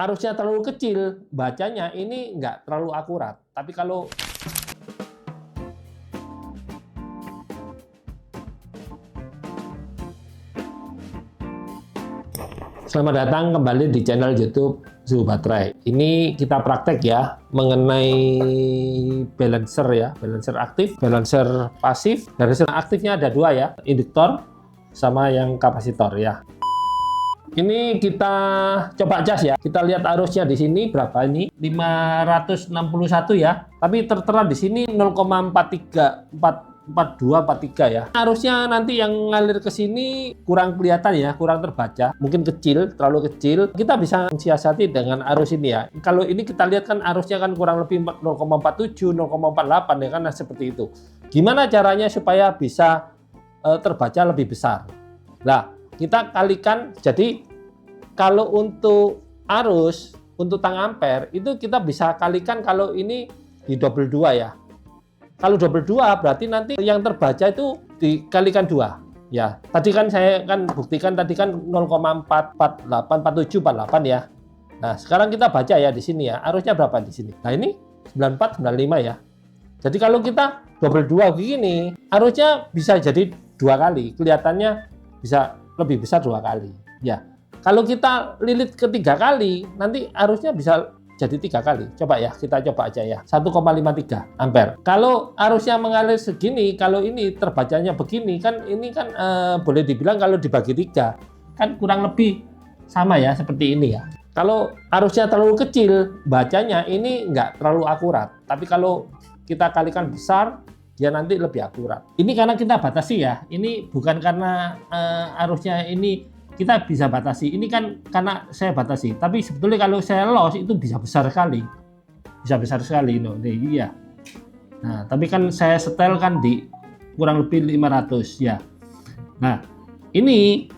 arusnya terlalu kecil, bacanya ini nggak terlalu akurat. Tapi kalau Selamat datang kembali di channel YouTube Suhu Baterai. Ini kita praktek ya mengenai balancer ya, balancer aktif, balancer pasif. Balancer aktifnya ada dua ya, induktor sama yang kapasitor ya. Ini kita coba cas ya. Kita lihat arusnya di sini berapa ini? 561 ya. Tapi tertera di sini 0,4243 ya. Arusnya nanti yang ngalir ke sini kurang kelihatan ya, kurang terbaca. Mungkin kecil, terlalu kecil. Kita bisa mensiasati dengan arus ini ya. Kalau ini kita lihat kan arusnya kan kurang lebih 0,47, 0,48 ya kan seperti itu. Gimana caranya supaya bisa terbaca lebih besar? Nah, kita kalikan, jadi kalau untuk arus, untuk tang ampere, itu kita bisa kalikan kalau ini di double 2 ya. Kalau double 2 berarti nanti yang terbaca itu dikalikan 2. Ya, tadi kan saya kan buktikan tadi kan 0,448, 47, 48 ya. Nah, sekarang kita baca ya di sini ya. Arusnya berapa di sini? Nah, ini 94, 95 ya. Jadi kalau kita double 2 begini, arusnya bisa jadi 2 kali. Kelihatannya bisa lebih besar 2 kali. Ya. Kalau kita lilit ke 3 kali, nanti arusnya bisa jadi 3 kali. Coba ya, kita coba aja ya. 1,53 ampere. Kalau arusnya mengalir segini, kalau ini terbacanya begini, kan ini kan boleh dibilang kalau dibagi 3, kan kurang lebih sama ya, seperti ini ya. Kalau arusnya terlalu kecil, bacanya ini nggak terlalu akurat. Tapi kalau kita kalikan besar, dia nanti lebih akurat. Ini karena kita batasi ya. Ini bukan karena arusnya ini kita bisa batasi. Ini kan karena saya batasi. Tapi sebetulnya kalau saya los itu bisa besar sekali. Bisa besar sekali. Iya. Nah, tapi kan saya setel kan di kurang lebih 500 ya. Nah, ini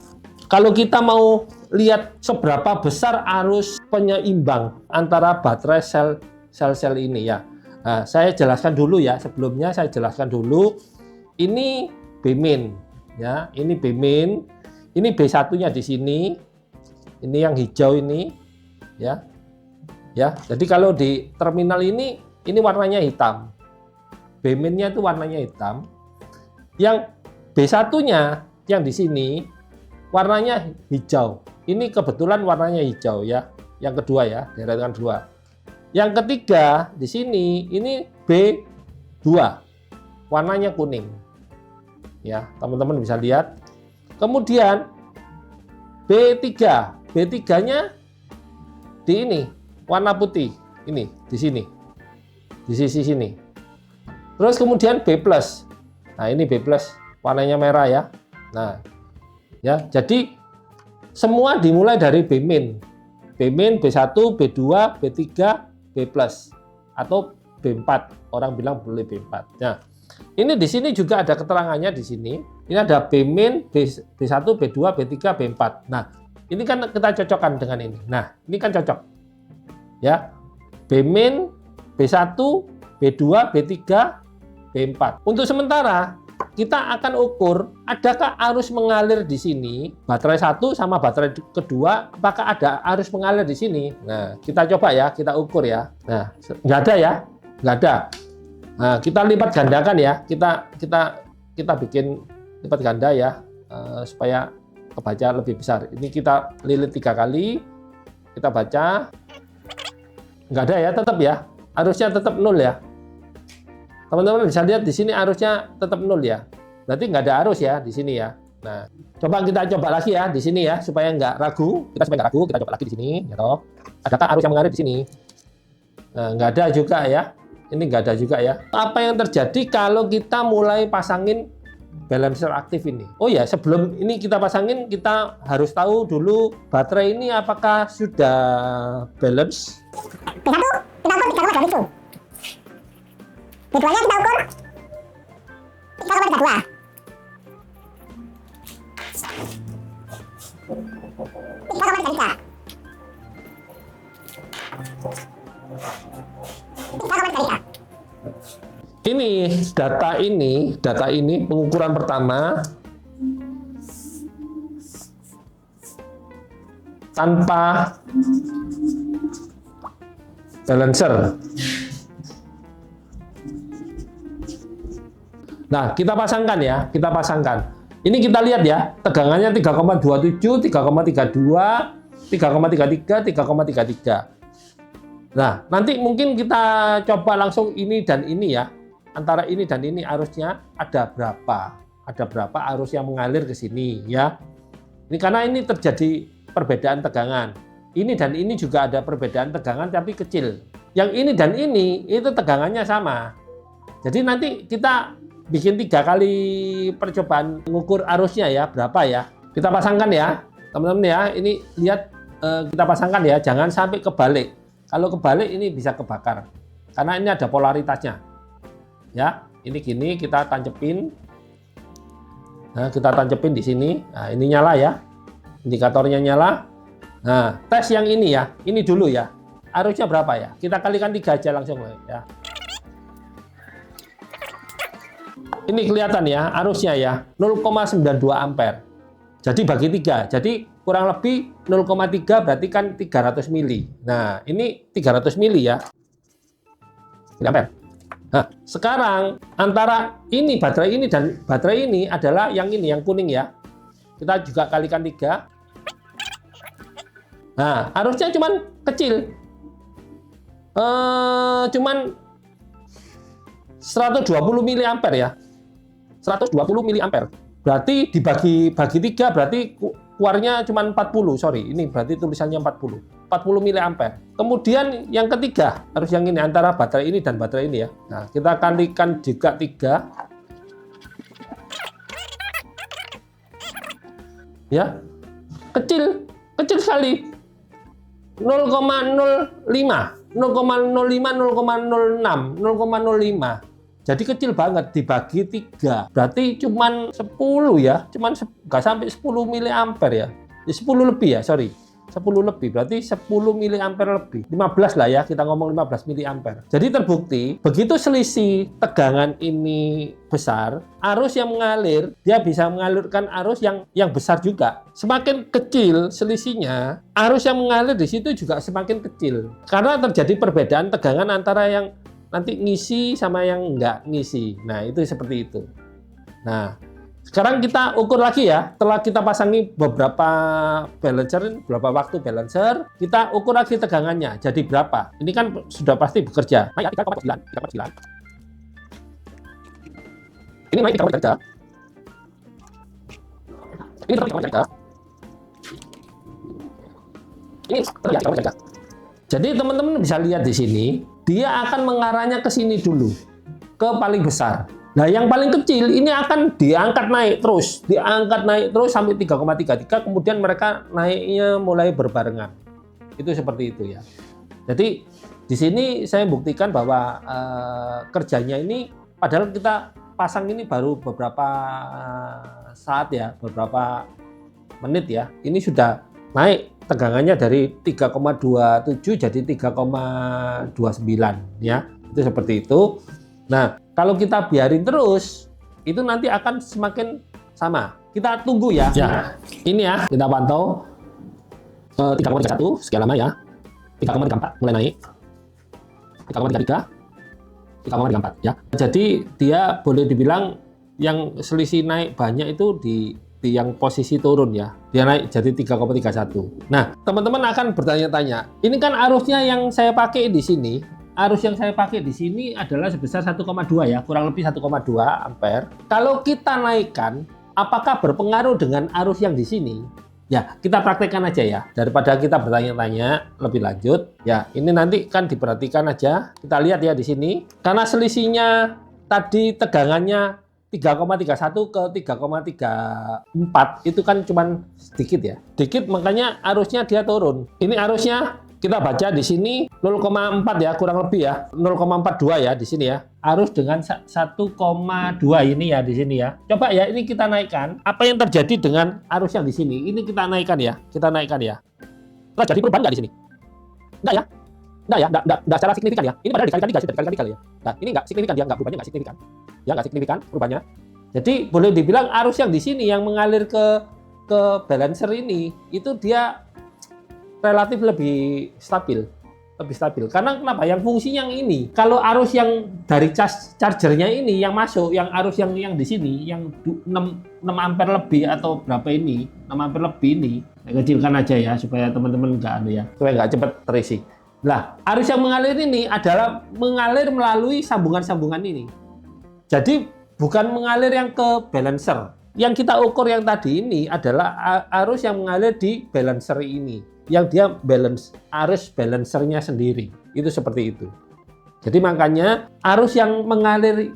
kalau kita mau lihat seberapa besar arus penyeimbang antara baterai sel-sel ini ya. Nah, saya jelaskan dulu ya. Sebelumnya saya jelaskan dulu. Ini B-min ya. Ini B-min. Ini B1-nya di sini. Ini yang hijau ini ya. Ya. Jadi kalau di terminal ini warnanya hitam. B-minnya itu warnanya hitam. Yang B1-nya yang di sini warnanya hijau. Ini kebetulan warnanya hijau ya. Yang kedua ya, deretan kedua. Yang ketiga di sini ini B2. Warnanya kuning. Ya, teman-teman bisa lihat. Kemudian B3. B3-nya di ini, warna putih. Ini di sini. Di sisi sini. Terus kemudian B+. Nah, ini B+, warnanya merah ya. Nah, ya, jadi semua dimulai dari B-min. B-min, B1, B2, B3, B+, atau B4. Orang bilang boleh B4. Nah, ini di sini juga ada keterangannya di sini. Ini ada B-min, B1, B2, B3, B4. Nah, ini kan kita cocokkan dengan ini. Nah, ini kan cocok. Ya. B-min, B1, B2, B3, B4. Untuk sementara, kita akan ukur adakah arus mengalir di sini, baterai 1 sama baterai kedua, apakah ada arus mengalir di sini. Nah, kita coba ya, kita ukur ya. Nah, nggak ada ya, nggak ada. Nah, kita lipat gandakan ya, kita bikin lipat ganda ya, supaya kebaca lebih besar. Ini kita lilit 3 kali, kita baca, nggak ada ya, tetap ya, arusnya tetap 0 ya. Teman-teman bisa lihat di sini arusnya tetap 0 ya. Berarti nggak ada arus ya di sini ya. Nah, kita coba lagi ya di sini ya supaya nggak ragu. Kita coba lagi di sini ya toh. Adakah arus yang mengalir di sini? Nah, nggak ada juga ya. Ini nggak ada juga ya. Apa yang terjadi kalau kita mulai pasangin balancer aktif ini? Oh ya, sebelum ini kita pasangin, kita harus tahu dulu baterai ini apakah sudah balance. B1 kita ukur 3,2 itu. B2-nya kita ukur 3,32. Ini data ini pengukuran pertama tanpa balancer. Nah, kita pasangkan ya, kita pasangkan. Ini kita lihat ya, tegangannya 3,27, 3,32, 3,33, 3,33. Nah, nanti mungkin kita coba langsung ini dan ini ya. Antara ini dan ini arusnya ada berapa? Ada berapa arus yang mengalir ke sini ya. Ini karena ini terjadi perbedaan tegangan. Ini dan ini juga ada perbedaan tegangan tapi kecil. Yang ini dan ini itu tegangannya sama. Jadi nanti kita bikin 3 kali percobaan mengukur arusnya ya, berapa ya. Kita pasangkan ya, teman-teman ya. Ini lihat kita pasangkan ya, jangan sampai kebalik. Kalau kebalik ini bisa kebakar. Karena ini ada polaritasnya. Ya, ini gini kita tancepin. Nah, kita tancepin di sini. Nah, ini nyala ya. Indikatornya nyala. Nah, tes yang ini ya. Ini dulu ya. Arusnya berapa ya? Kita kalikan 3 aja langsung ya. Ini kelihatan ya, arusnya ya, 0,92 ampere. Jadi bagi 3, jadi kurang lebih 0,3 berarti kan 300 mili. Nah, ini 300 mili ya. Ampere. Nah, sekarang antara ini baterai ini dan baterai ini adalah yang ini, yang kuning ya. Kita juga kalikan 3. Nah, arusnya cuman kecil. Cuman 120 mili ampere ya. 120 mili ampere. Berarti dibagi 3 berarti keluarnya cuma 40, sorry. Ini berarti tulisannya 40. 40 mili ampere. Kemudian yang ketiga, harus yang ini antara baterai ini dan baterai ini ya. Nah, kita kalikan juga 3. Ya. Kecil sekali. 0,05, 0,05, 0,06, 0,05. Jadi kecil banget dibagi 3. Berarti cuman 10 ya. Cuman nggak sampai 10 mili ampere ya. 10 lebih ya, sorry. 10 lebih. Berarti 10 mili ampere lebih. 15 lah ya, kita ngomong 15 mili ampere. Jadi terbukti, begitu selisih tegangan ini besar, arus yang mengalir, dia bisa mengalirkan arus yang besar juga. Semakin kecil selisihnya, arus yang mengalir di situ juga semakin kecil. Karena terjadi perbedaan tegangan antara yang nanti ngisi sama yang nggak ngisi. Nah, itu seperti itu. Nah, sekarang kita ukur lagi ya. Setelah kita pasangi beberapa balancer, beberapa waktu balancer, kita ukur lagi tegangannya. Jadi berapa? Ini kan sudah pasti bekerja. Naik 3,9. Ini naik 3,3. Ini 3,3. Ini 3,3. Jadi teman-teman bisa lihat di sini, dia akan mengarahnya ke sini dulu, ke paling besar. Nah, yang paling kecil ini akan diangkat naik terus sampai 3,33, kemudian mereka naiknya mulai berbarengan. Itu seperti itu ya. Jadi di sini saya buktikan bahwa kerjanya ini, padahal kita pasang ini baru beberapa saat ya, beberapa menit ya. Ini sudah naik tegangannya dari 3,27 jadi 3,29 ya. Itu seperti itu. Nah, kalau kita biarin terus, itu nanti akan semakin sama. Kita tunggu ya. Ya, ini ya, kita pantau 3,31 sekian lama ya. 3,34 mulai naik. 3,33, 3,34 ya. Jadi dia boleh dibilang yang selisih naik banyak itu di yang posisi turun ya. Dia naik jadi 3,31. Nah, teman-teman akan bertanya-tanya, ini kan arusnya yang saya pakai di sini. Arus yang saya pakai di sini adalah sebesar 1,2 ya, kurang lebih 1,2 ampere. Kalau kita naikkan, apakah berpengaruh dengan arus yang di sini? Ya, kita praktekkan aja ya. Daripada kita bertanya-tanya lebih lanjut, ya ini nanti kan diperhatikan aja. Kita lihat ya di sini. Karena selisihnya tadi tegangannya 3,31 ke 3,34 itu kan cuman sedikit ya. Sedikit makanya arusnya dia turun. Ini arusnya kita baca di sini 0,4 ya, kurang lebih ya. 0,42 ya di sini ya. Arus dengan 1,2 ini ya di sini ya. Coba ya ini kita naikkan. Apa yang terjadi dengan arus yang di sini? Ini kita naikkan ya. Kita naikkan ya. Terjadi perubahan nggak di sini? Enggak ya? Enggak secara signifikan ya. Ini padahal dikalikan 3 sudah dikalikan 3 ya. Nah, ini enggak signifikan dia, enggak perubahannya enggak signifikan. Ya enggak signifikan perubahannya. Jadi boleh dibilang arus yang di sini yang mengalir ke balancer ini itu dia relatif lebih stabil, lebih stabil. Karena kenapa? Yang fungsinya yang ini. Kalau arus yang dari chargernya ini yang masuk, yang arus yang di sini, yang 6 ampere lebih atau berapa ini, 6 ampere lebih ini, saya kecilkan aja ya supaya teman-teman supaya nggak cepat terisi. Nah, arus yang mengalir ini adalah mengalir melalui sambungan-sambungan ini. Jadi bukan mengalir yang ke balancer. Yang kita ukur yang tadi ini adalah arus yang mengalir di balancer ini, yang dia arus balancernya sendiri. Itu seperti itu. Jadi makanya arus yang mengalir,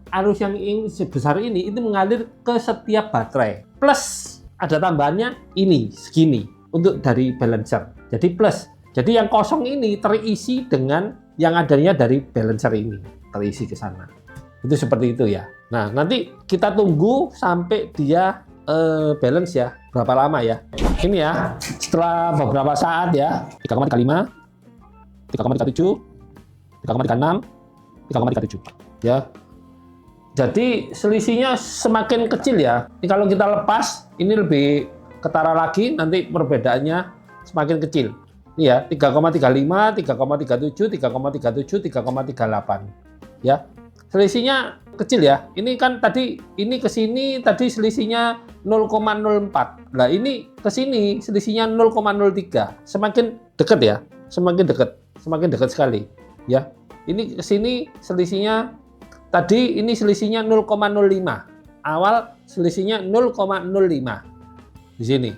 arus yang sebesar ini itu mengalir ke setiap baterai. Plus ada tambahannya ini segini untuk dari balancer. Jadi plus. Jadi yang kosong ini terisi dengan yang adanya dari balancer ini, terisi ke sana. Itu seperti itu ya. Nah, nanti kita tunggu sampai dia balance ya. Berapa lama ya? Ini ya, setelah beberapa saat ya, 3,35, 3,37, 3,36, 3,37 ya. Jadi selisihnya semakin kecil ya. Ini kalau kita lepas, ini lebih ketara lagi, nanti perbedaannya semakin kecil. Ini ya, 3,35, 3,37, 3,37, 3,38 ya. Selisihnya kecil ya. Ini kan tadi ini ke sini tadi selisihnya 0,04. Nah, ini ke sini selisihnya 0,03. Semakin dekat ya. Semakin dekat sekali ya. Ini ke sini selisihnya tadi ini selisihnya 0,05. Awal selisihnya 0,05 di sini.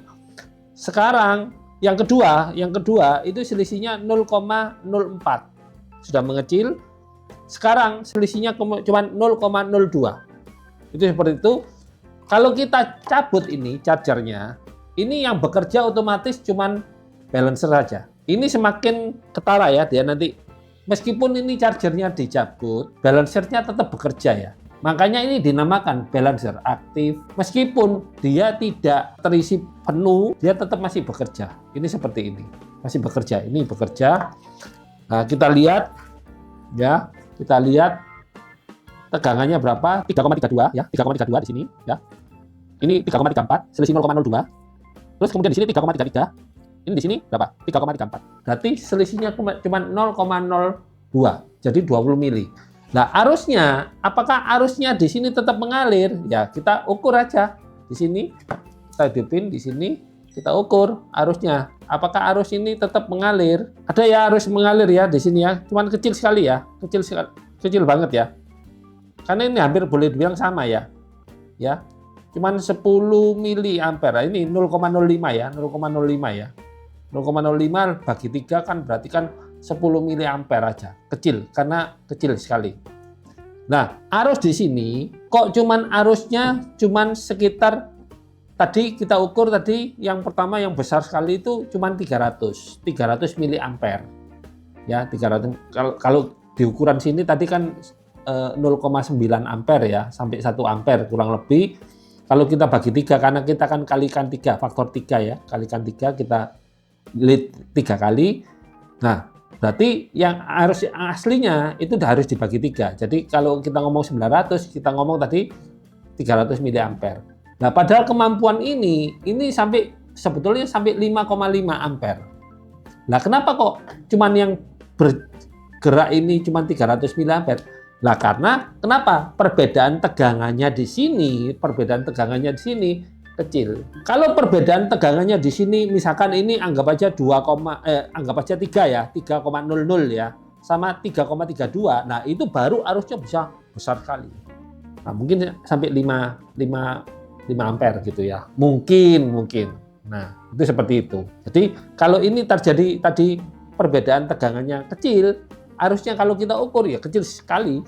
Sekarang yang kedua itu selisihnya 0,04. Sudah mengecil. Sekarang selisihnya cuma 0,02. Itu seperti itu. Kalau kita cabut ini chargernya, ini yang bekerja otomatis cuma balancer saja. Ini semakin ketara ya dia nanti. Meskipun ini chargernya dicabut, balancernya tetap bekerja ya. Makanya ini dinamakan balancer aktif. Meskipun dia tidak terisi penuh, dia tetap masih bekerja. Ini seperti ini. Masih bekerja. Ini bekerja. Nah, kita lihat ya. Kita lihat tegangannya berapa? 3,32 ya, 3,32 di sini ya. Ini 3,34, selisih 0,02. Terus kemudian di sini 3,33. Ini di sini berapa? 3,34. Berarti selisihnya cuma 0,02. Jadi 20 mili. Nah, arusnya, apakah arusnya di sini tetap mengalir? Ya, kita ukur aja. Di sini kita hidupin di sini, kita ukur arusnya. Apakah arus ini tetap mengalir? Ada ya arus mengalir ya di sini ya, cuman kecil sekali ya, kecil banget ya. Karena ini hampir boleh dibilang sama ya, ya, cuman 10 mili ampere. Ini 0,05 ya, 0,05 ya, 0,05 bagi 3 kan berarti kan 10 mili ampere aja, kecil karena kecil sekali. Nah, arus di sini kok cuman arusnya cuman sekitar tadi kita ukur tadi yang pertama yang besar sekali itu cuma 300 mili ampere. Ya, 300 kalau di ukuran sini tadi kan 0,9 ampere ya, sampai 1 ampere kurang lebih. Kalau kita bagi 3 karena kita kan kalikan 3, faktor 3 ya, kalikan 3 kita lihat 3 kali. Nah, berarti yang arus aslinya itu udah harus dibagi 3. Jadi kalau kita ngomong 900, kita ngomong tadi 300 mili ampere. Nah, padahal kemampuan ini sebetulnya sampai 5,5 ampere. Nah, kenapa kok cuman yang bergerak ini cuma 300 mili ampere? Nah, karena kenapa? Perbedaan tegangannya di sini kecil. Kalau perbedaan tegangannya di sini misalkan ini anggap aja 3 ya, 3,00 ya, sama 3,32. Nah, itu baru arusnya bisa besar sekali. Nah, mungkin sampai 5 ampere gitu ya. Mungkin. Nah, itu seperti itu. Jadi, kalau ini terjadi tadi perbedaan tegangannya kecil, arusnya kalau kita ukur ya kecil sekali.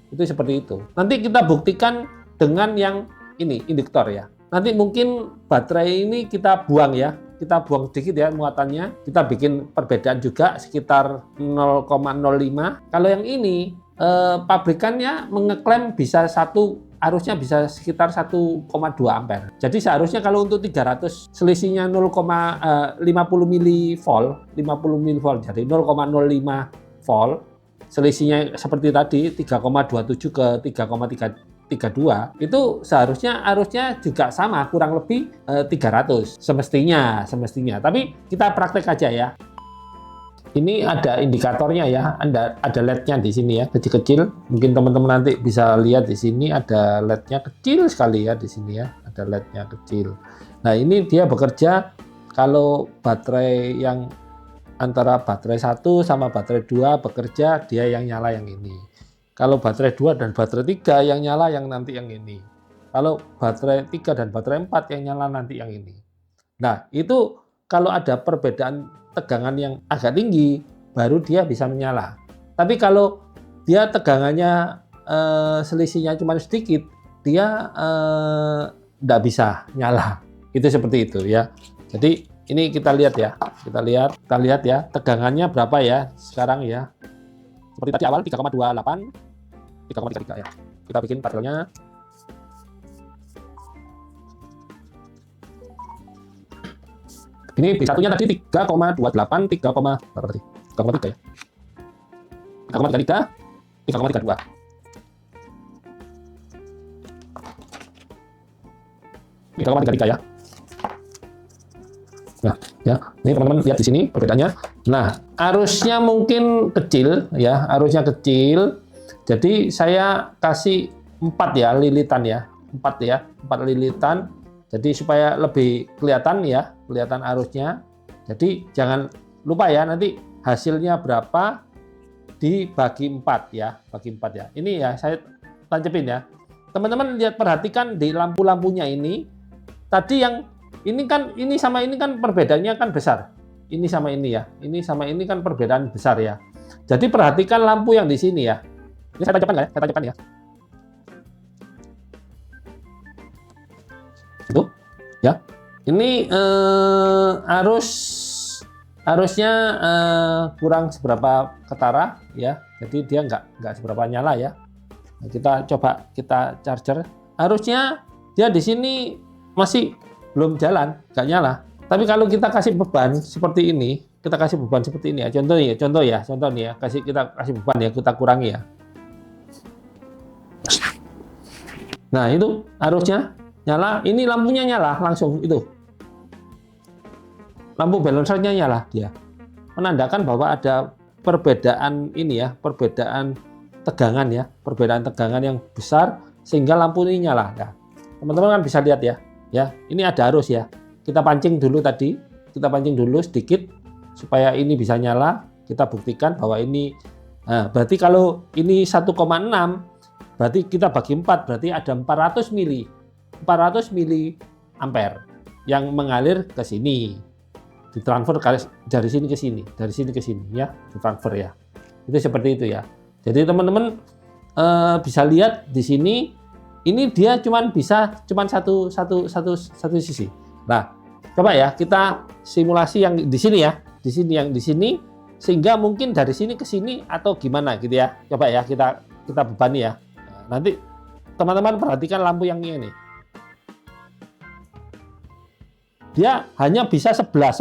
Itu seperti itu. Nanti kita buktikan dengan yang ini, induktor ya. Nanti mungkin baterai ini kita buang ya. Kita buang sedikit ya muatannya. Kita bikin perbedaan juga sekitar 0,05. Kalau yang ini pabrikannya mengeklaim bisa arusnya bisa sekitar 1,2 ampere. Jadi seharusnya kalau untuk 300 selisihnya 0,50 milivolt, jadi 0,05 volt. Selisihnya seperti tadi 3,27 ke 3,32 itu seharusnya arusnya juga sama kurang lebih 300 semestinya. Tapi kita praktek aja ya. Ini ada indikatornya ya, ada LED-nya di sini ya, kecil-kecil. Mungkin teman-teman nanti bisa lihat di sini ada LED-nya kecil sekali ya di sini ya, ada LED-nya kecil. Nah, ini dia bekerja kalau baterai yang antara baterai 1 sama baterai 2 bekerja, dia yang nyala yang ini. Kalau baterai 2 dan baterai 3 yang nyala yang nanti yang ini. Kalau baterai 3 dan baterai 4 yang nyala nanti yang ini. Nah, itu kalau ada perbedaan tegangan yang agak tinggi, baru dia bisa menyala. Tapi kalau dia tegangannya selisihnya cuma sedikit, dia tidak bisa nyala. Itu seperti itu ya. Jadi ini kita lihat ya, kita lihat ya tegangannya berapa ya sekarang ya. Seperti tadi awal 3,28, 3,33 ya. Kita bikin tabelnya. Ini B1-nya tadi 3,28, 3,3 ya. 3,33, 3,32. Ini 3,33 ya. Nah, ya, ini teman-teman lihat di sini perbedaannya. Nah, arusnya mungkin kecil ya, arusnya kecil. Jadi saya kasih 4 ya lilitan ya, 4 ya, 4 lilitan. Jadi supaya lebih kelihatan ya, kelihatan arusnya. Jadi jangan lupa ya, nanti hasilnya berapa dibagi 4 ya, bagi 4 ya. Ini ya saya tancepin ya. Teman-teman lihat, perhatikan di lampu-lampunya ini. Tadi yang ini kan, ini sama ini kan perbedaannya kan besar. Ini sama ini ya. Ini sama ini kan perbedaan besar ya. Jadi perhatikan lampu yang di sini ya. Ini saya tancapkan ya, saya tancapkan ya. Itu ya. Ini arusnya kurang seberapa ketara ya. Jadi dia nggak seberapa nyala ya. Nah, kita coba kita charger. Arusnya dia di sini masih belum jalan, nggak nyala. Tapi kalau kita kasih beban seperti ini, kita kasih beban seperti ini ya. Contoh nih ya. Kita kasih beban ya, kita kurangi ya. Nah, itu arusnya nyala, ini lampunya nyala langsung itu. Lampu balancernya nyala dia. Menandakan bahwa ada perbedaan ini ya, perbedaan tegangan ya, perbedaan tegangan yang besar sehingga lampu ini nyala. Nah, teman-teman kan bisa lihat ya. Ya, ini ada arus ya. Kita pancing dulu tadi, kita pancing dulu sedikit supaya ini bisa nyala. Kita buktikan bahwa ini, nah, berarti kalau ini 1,6, berarti kita bagi 4, berarti ada 400 mili ampere yang mengalir ke sini, ditransfer dari sini ke sini, dari sini ke sini ya, ditransfer ya. Itu seperti itu ya. Jadi teman-teman bisa lihat di sini. Ini dia bisa satu sisi. Nah, coba ya kita simulasi yang di sini ya, yang di sini, sehingga mungkin dari sini ke sini atau gimana gitu ya. Coba ya kita bebani ya. Nah, nanti teman-teman perhatikan lampu yang ini. Dia hanya bisa sebelah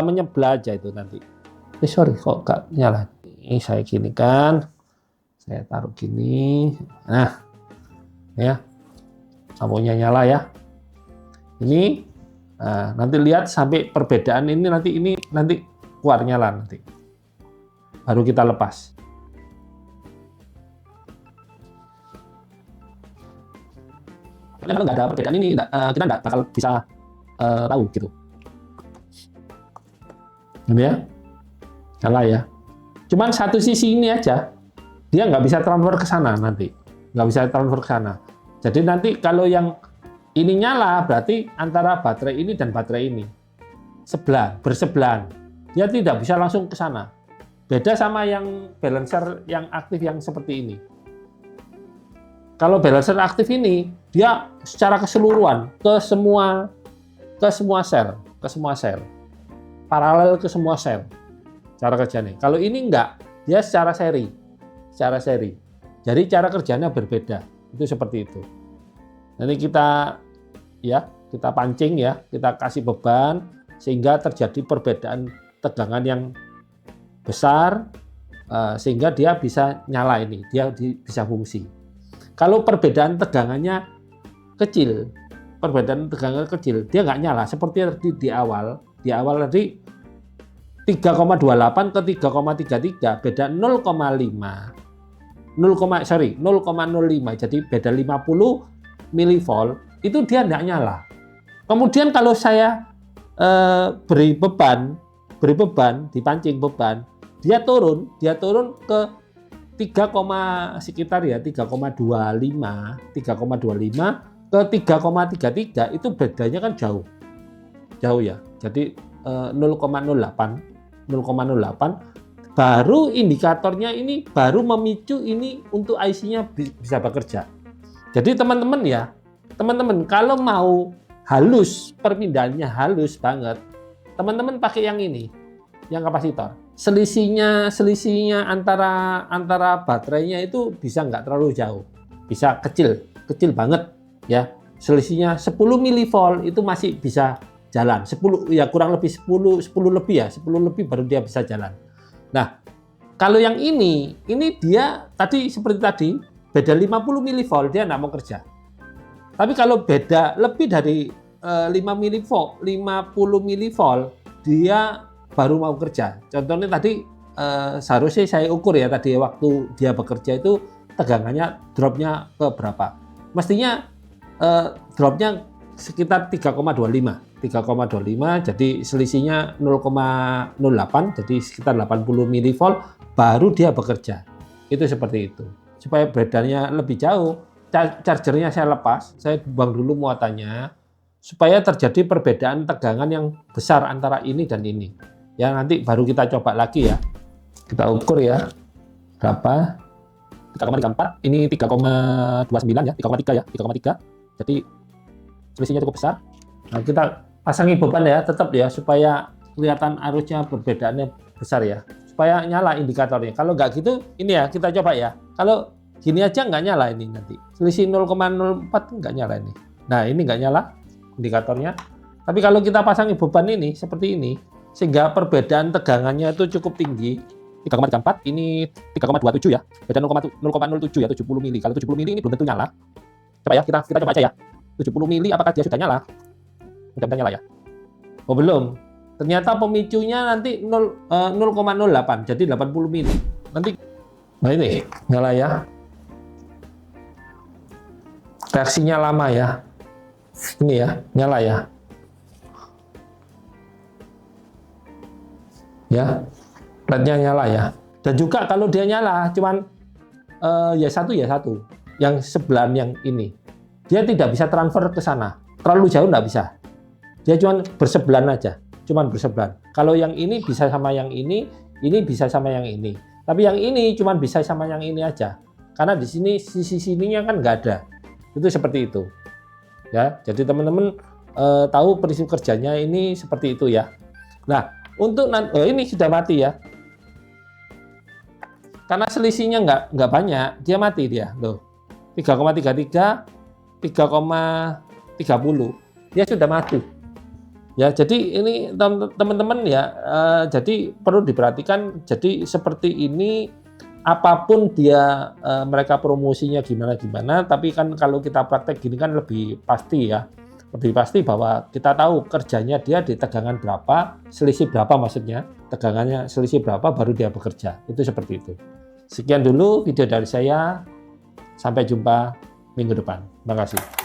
menyebelah aja itu nanti. Sorry kok nggak nyala. Ini saya gini kan, saya taruh gini. Nah. Ya, lampunya nyala ya. Ini nanti lihat sampai perbedaan ini nanti keluar nyala nanti. Baru kita lepas. Karena nggak ada perbedaan ini, kita nggak bakal bisa tahu gitu. Ini ya, nyala ya. Cuman satu sisi ini aja, dia nggak bisa transfer ke sana nanti. Nggak bisa transfer ke sana. Jadi nanti kalau yang ini nyala, berarti antara baterai ini dan baterai ini bersebelahan. Dia tidak bisa langsung ke sana. Beda sama yang balancer yang aktif yang seperti ini. Kalau balancer aktif ini, dia secara keseluruhan ke semua sel, paralel ke semua sel. Cara kerjanya. Kalau ini enggak, dia secara seri. Jadi cara kerjanya berbeda. Itu seperti itu. Nanti kita pancing ya, kita kasih beban sehingga terjadi perbedaan tegangan yang besar sehingga dia bisa nyala ini, dia bisa fungsi. Kalau perbedaan tegangannya kecil, dia nggak nyala seperti di awal tadi 3,28 ke 3,33 beda 0,5. 0,05, jadi beda 50 milivolt, itu dia tidak nyala. Kemudian kalau saya beri beban, dipancing beban, dia turun ke 3,25 ke 3,33, itu bedanya kan jauh ya. Jadi 0,08 baru indikatornya ini baru memicu ini untuk IC-nya bisa bekerja. Jadi teman-teman kalau mau halus, perpindahannya halus banget, teman-teman pakai yang ini, yang kapasitor. Selisihnya antara baterainya itu bisa nggak terlalu jauh, bisa kecil banget ya. Selisihnya 10 milivolt itu masih bisa jalan. 10 ya, kurang lebih 10 lebih ya, 10 lebih baru dia bisa jalan. Nah, kalau yang ini dia tadi seperti tadi, beda 50 milivolt dia nggak mau kerja. Tapi kalau beda lebih dari 50 milivolt dia baru mau kerja. Contohnya tadi seharusnya saya ukur ya tadi waktu dia bekerja itu tegangannya dropnya ke berapa. Mestinya dropnya sekitar 3,25, jadi selisihnya 0,08, jadi sekitar 80 milivolt baru dia bekerja. Itu seperti itu. Supaya beredarnya lebih jauh, chargernya saya lepas, saya buang dulu muatannya, supaya terjadi perbedaan tegangan yang besar antara ini dan ini. Ya nanti baru kita coba lagi ya. Kita ukur ya. Berapa? 3,34, ini 3,29 ya, 3,3 ya, 3,3. Jadi selisihnya cukup besar. Nah, kita pasangi beban ya, tetap ya, supaya kelihatan arusnya perbedaannya besar ya, supaya nyala indikatornya. Kalau nggak gitu, ini ya kita coba ya. Kalau gini aja nggak nyala ini nanti. Selisih 0,04 nggak nyala ini. Nah ini nggak nyala indikatornya. Tapi kalau kita pasangi beban ini seperti ini, sehingga perbedaan tegangannya itu cukup tinggi. 3,34, ini 3,27 ya, beda 0,07 ya, 70 mili. Kalau 70 mili ini belum tentu nyala. Coba ya, kita coba aja ya. 70 mili apakah dia sudah nyala? Mudah-mudahan nyala ya. Oh belum. Ternyata pemicunya nanti 0,08, jadi 80 mili. Nanti, nah ini nyala ya. Reaksinya lama ya. Ini ya, nyala ya. Ya, LED-nya nyala ya. Dan juga kalau dia nyala, cuman ya satu, yang sebelah yang ini, dia tidak bisa transfer ke sana. Terlalu jauh nggak bisa. Dia cuma bersebelahan aja, cuman bersebelahan. Kalau yang ini bisa sama yang ini bisa sama yang ini. Tapi yang ini cuma bisa sama yang ini aja. Karena di sini sisi sininya kan nggak ada. Itu seperti itu. Ya, jadi teman-teman tahu prinsip kerjanya ini seperti itu ya. Nah, untuk ini sudah mati ya. Karena selisihnya nggak banyak, dia mati dia. Loh. 3,33, 3,30. Dia sudah mati. Ya, jadi ini teman-teman ya, jadi perlu diperhatikan. Jadi seperti ini, apapun dia mereka promosinya gimana, tapi kan kalau kita praktek gini kan lebih pasti ya, lebih pasti bahwa kita tahu kerjanya dia di tegangan berapa, selisih berapa maksudnya, tegangannya selisih berapa baru dia bekerja. Itu seperti itu. Sekian dulu video dari saya. Sampai jumpa minggu depan. Terima kasih.